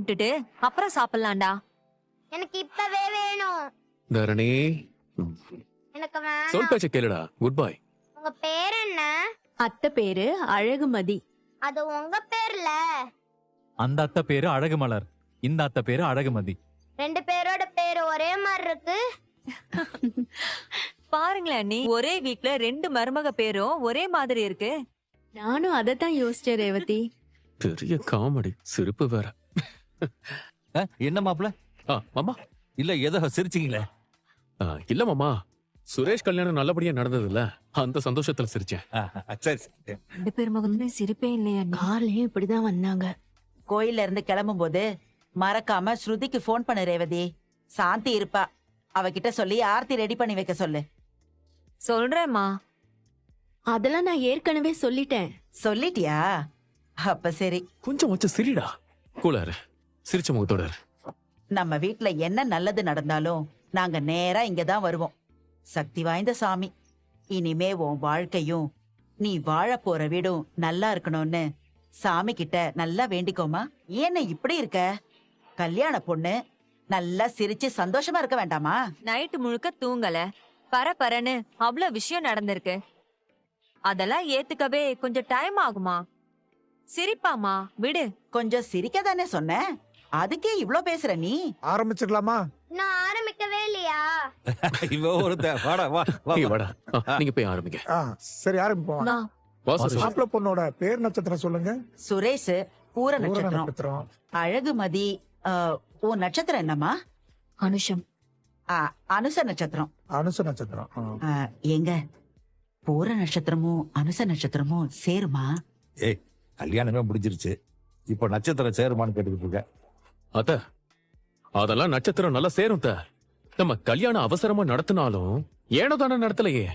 கும்பிட்டுட்டு அப்புறம் சாப்பிடலாம்டா. எனக்கு இப்பவே வேணும். தரணி, எனக்கு சொல் வேணாம். பேச்ச கேளுடா. Good bye. உங்க பேர் என்ன? அத்தை பேரு அழகுமதி. அது உங்க பேர்ல. அந்த அத்தை பேரு அழகுமலர், இந்த அத்தை பேரு அழகுமதி. ரெண்டு பேரோட பேர் ஒரே மாதிரி இருக்கு. பாருங்களேன் அண்ணி, ஒரே வீட்ல 2 மருமக பேரும் ஒரே மாதிரி இருக்கு. நானும் அதத்தான் யோசிச்சேன் ரேவதி. பெரிய காமெடி, சிரிப்பு வேற. என்ன மாப்ள? மாமா. இல்ல ஏதோ சிரிச்சீங்களே. இல்ல மாமா, சுரேஷ் கல்யாணம் நல்லபடியா நடந்ததுல அந்த சந்தோஷத்துல சிரிச்சேன். சரி சரி. 2 பேர் முகத்துலயும் சிரிப்பே இல்லையா அண்ணி? கார்லயும் இப்படிதான் வந்தாங்க. கோயில்ல இருந்து கிளம்பும் போது மறக்காம ஸ்ருதிக்கு போன் பண்ணு ரேவதி. சாந்தி இருப்பா, அவகிட்ட சொல்லி ஆர்த்தி ரெடி பண்ணி வைக்க சொல்லு. சொல்றேம்மா. அதெல்லாம் நான் ஏற்கனவே சொல்லிட்டேன். சொல்லிட்டியா? அப்ப சரி. கொஞ்சம் வச்சு சிரிடா. கூலாரு, சிரிச்ச முகத்தோட இரு. நம்ம வீட்ல என்ன நல்லது நடந்தாலும் நாங்க நேரா இங்கதான் வருவோம். சக்தி வாய்ந்த சாமி, இனிமே உன் வாழ்க்கையும் நீ வாழ போற வீடும் நல்லா இருக்கணும்னு சாமி கிட்ட நல்லா வேண்டிக்கோமா. ஏன்னு இப்படி இருக்க? கல்யாண பொண்ணு நல்லா சிரிச்சு சந்தோஷமா இருக்க வேண்டாமா? நைட்டு முழுக்க தூங்கல, பரபரன்னு அவ்வளவு விஷயம் நடந்திருக்கு. அதெல்லாம் ஏத்துக்கவே கொஞ்சம் டைம் ஆகுமா? சிரிப்பாமா, விடு. கொஞ்சம் சிரிக்க தானே சொன்னேன், அதுக்கே இவ்ளோ பேசுற நீ? ஆரம்பிச்சிடலாமா? நான் ஆரம்பிக்கவே இல்லையா? இவ ஒருத்த வாடா வா வா, நீங்க வா. வாடா. நீங்க போய் ஆரம்பிங்க. சரி ஆரம்பிப்போம். நான் வா சுரேஷ். மாப்பிள்ள பொண்ணோட பேர் நட்சத்திரம் சொல்லுங்க. சுரேஷ் பூர பூர நட்சத்திரம். நட்சத்திரம். அழகுமதி உன் நட்சத்திரம் என்னம்மா? அனுஷம். அனுச நட்சத்திரம். அனுச நட்சத்திரம். எங்க பூர நட்சத்திரமும் அனுச நட்சத்திரமும் சேருமா? ஏய், கல்யாணமே முடிஞ்சிருச்சு, இப்போ நட்சத்திரம் சேருமான்னு கேட்டுக்கிட்டு இருக்க. அத்த, அதெல்லாம் நட்சத்திரம் நல்லா சேரும். நம்ம கல்யாணம் அவசரமா நடத்தினாலும் ஏனோ தானே நடத்தலையே.